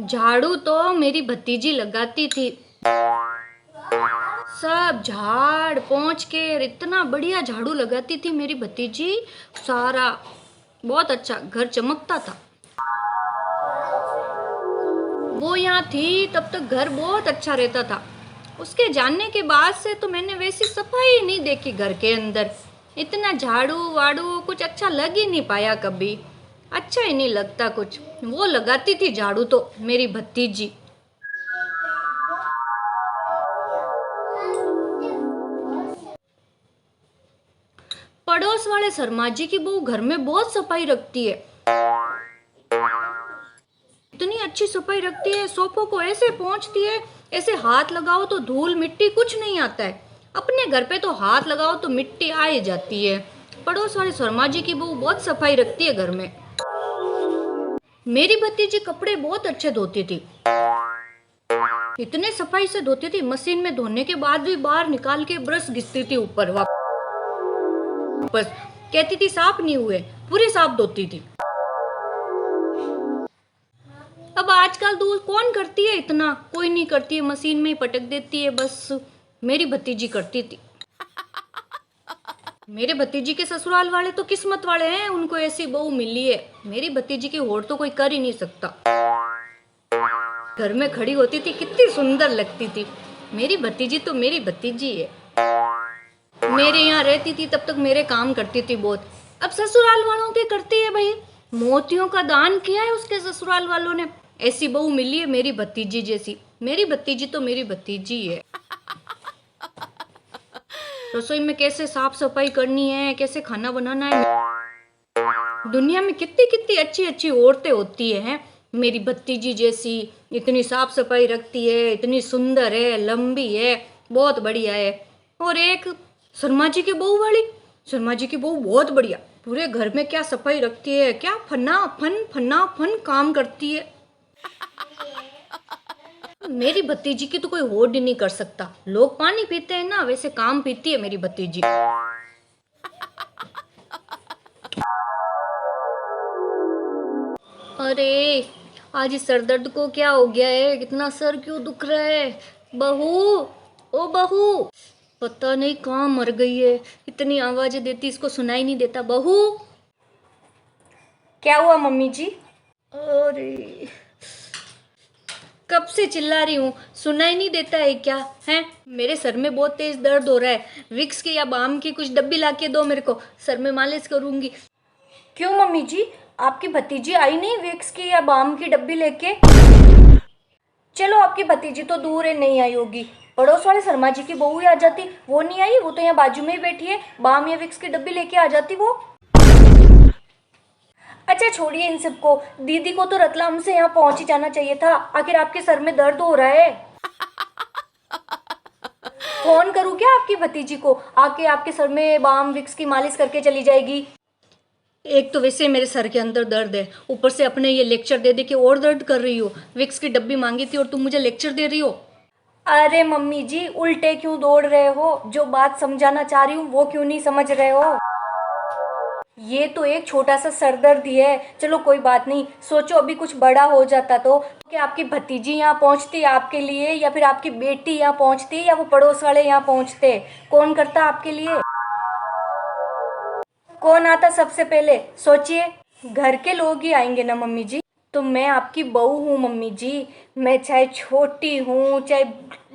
झाड़ू तो मेरी भतीजी लगाती थी। सब झाड़ पोंछ के इतना बढ़िया झाड़ू लगाती थी मेरी भतीजी। सारा बहुत अच्छा घर चमकता था। वो यहाँ थी तब तक घर बहुत अच्छा रहता था। उसके जानने के बाद से तो मैंने वैसी सफाई नहीं देखी घर के अंदर। इतना झाड़ू वाड़ू कुछ अच्छा लग ही नहीं पाया कभी। अच्छा ही नहीं लगता कुछ। वो लगाती थी झाड़ू तो मेरी भतीजी। पड़ोस वाले शर्मा जी की बहू घर में बहुत सफाई रखती है। इतनी अच्छी सफाई रखती है, सोफों को ऐसे पोंछती है, ऐसे हाथ लगाओ तो धूल मिट्टी कुछ नहीं आता है। अपने घर पे तो हाथ लगाओ तो मिट्टी आ ही जाती है। पड़ोस वाले शर्मा जी की बहू बहुत सफाई रखती है घर में। मेरी भतीजी कपड़े बहुत अच्छे धोती थी। इतने सफाई से धोती थी, मशीन में धोने के बाद भी बाहर निकाल के ब्रश घिसती थी ऊपर वापस। कहती थी साफ नहीं हुए, पूरे साफ धोती थी। अब आजकल दूध कौन करती है इतना, कोई नहीं करती है, मशीन में ही पटक देती है बस। मेरी भतीजी करती थी। मेरे भतीजी के ससुराल वाले तो किस्मत वाले हैं, उनको ऐसी बहू मिली है। मेरी भतीजी की होड़ तो कोई कर ही नहीं सकता। घर में खड़ी होती थी कितनी सुंदर लगती थी। मेरी भतीजी तो मेरी भतीजी है। मेरे यहाँ रहती थी तब तक मेरे काम करती थी बहुत। अब ससुराल वालों के करती है भाई। मोतियों का दान किया है उसके ससुराल वालों ने। ऐसी बहू मिली है मेरी भतीजी जैसी। मेरी भतीजी तो मेरी भतीजी है। रसोई में कैसे साफ सफाई करनी है, कैसे खाना बनाना है। दुनिया में कितनी कितनी अच्छी अच्छी औरतें होती हैं। मेरी भतीजी जैसी इतनी साफ सफाई रखती है, इतनी सुंदर है, लंबी है, बहुत बढ़िया है। और एक शर्मा जी की बहू वाली, शर्मा जी की बहू बहुत बढ़िया, पूरे घर में क्या सफाई रखती है, क्या फन्ना फन काम करती है। मेरी भतीजी की तो कोई होड़ ही नहीं कर सकता। लोग पानी पीते हैं ना, वैसे काम पीती है मेरी भतीजी। अरे आज इस सर दर्द को क्या हो गया है, कितना सर क्यों दुख रहा है। बहू, ओ बहू, पता नहीं कहाँ मर गई है। इतनी आवाजें देती इसको सुनाई नहीं देता। बहू, क्या हुआ मम्मी जी? अरे कब से चिल्ला रही हूँ, सुनाई नहीं देता है क्या? है मेरे सर में बहुत तेज दर्द हो रहा है। विक्स की या बाम की कुछ डब्बी ला के दो मेरे को, सर में मालिश करूंगी। क्यों मम्मी जी, आपकी भतीजी आई नहीं विक्स की या बाम की डब्बी लेके? चलो आपकी भतीजी तो दूर है, नहीं आई होगी। पड़ोस वाले शर्मा जी की बहू ही आ जाती। वो नहीं आई, वो तो यहाँ बाजू में ही बैठी है, बाम या विक्स की डब्बी लेके आ जाती वो। अच्छा छोड़िए इन सबको। दीदी को तो रतलाम से यहाँ पहुंच ही जाना चाहिए था। आखिर आपके सर में दर्द हो रहा है। फोन करूँ क्या आपकी भतीजी को, आके आपके सर में बाम विक्स की मालिश करके चली जाएगी। एक तो वैसे मेरे सर के अंदर दर्द है, ऊपर से अपने ये लेक्चर दे दे के और दर्द कर रही हो। विक्स की डब्बी मांगी थी और तुम मुझे लेक्चर दे रही हो। अरे मम्मी जी, उल्टे क्यों दौड़ रहे हो? जो बात समझाना चाह रही हूँ वो क्यों नहीं समझ रहे हो? ये तो एक छोटा सा सरदर्द ही है, चलो कोई बात नहीं। सोचो अभी कुछ बड़ा हो जाता तो कि आपकी भतीजी यहाँ पहुँचती आपके लिए, या फिर आपकी बेटी यहाँ पहुँचती, या वो पड़ोस वाले यहाँ पहुँचते। कौन करता आपके लिए? कौन आता सबसे पहले सोचिए। घर के लोग ही आएंगे ना मम्मी जी। तो मैं आपकी बहू हूँ मम्मी जी। मैं चाहे छोटी हूँ, चाहे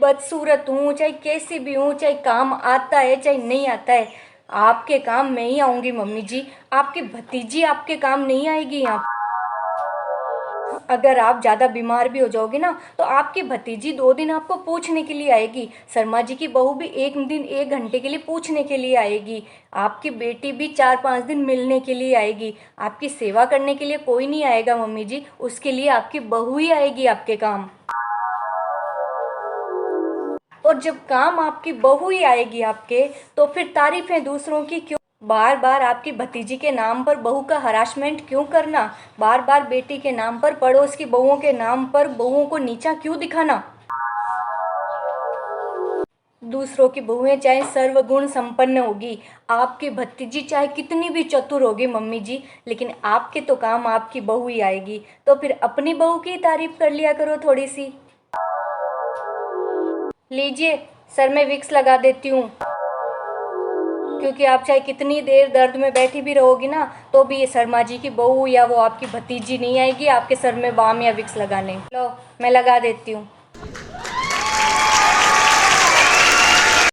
बदसूरत हूँ, चाहे कैसी भी हूँ, चाहे काम आता है चाहे नहीं आता है, आपके काम मैं ही आऊंगी मम्मी जी। आपकी भतीजी आपके काम नहीं आएगी यहाँ। अगर आप ज़्यादा बीमार भी हो जाओगे ना तो आपकी भतीजी 2 दिन आपको पूछने के लिए आएगी। शर्मा जी की बहू भी 1 दिन 1 घंटे के लिए पूछने के लिए आएगी। आपकी बेटी भी 4-5 दिन मिलने के लिए आएगी। आपकी सेवा करने के लिए कोई नहीं आएगा मम्मी जी, उसके लिए आपकी बहू ही आएगी आपके काम। और जब काम आपकी बहू ही आएगी आपके, तो फिर तारीफें दूसरों की क्यों? बार बार आपकी भतीजी के नाम पर बहू का हरासमेंट क्यों करना? बार बार बेटी के नाम पर, पड़ोस की बहुओं के नाम पर बहुओं को नीचा क्यों दिखाना? दूसरों की बहुएं चाहे सर्वगुण संपन्न होगी, आपकी भतीजी चाहे कितनी भी चतुर होगी मम्मी जी, लेकिन आपके तो काम आपकी बहू ही आएगी। तो फिर अपनी बहू की तारीफ कर लिया करो थोड़ी सी। लीजिए सर में विक्स लगा देती हूँ, क्योंकि आप चाहे कितनी देर दर्द में बैठी भी रहोगी ना, तो भी ये शर्मा जी की बहू या वो आपकी भतीजी नहीं आएगी आपके सर में बाम या विक्स लगाने। लो मैं लगा देती हूँ।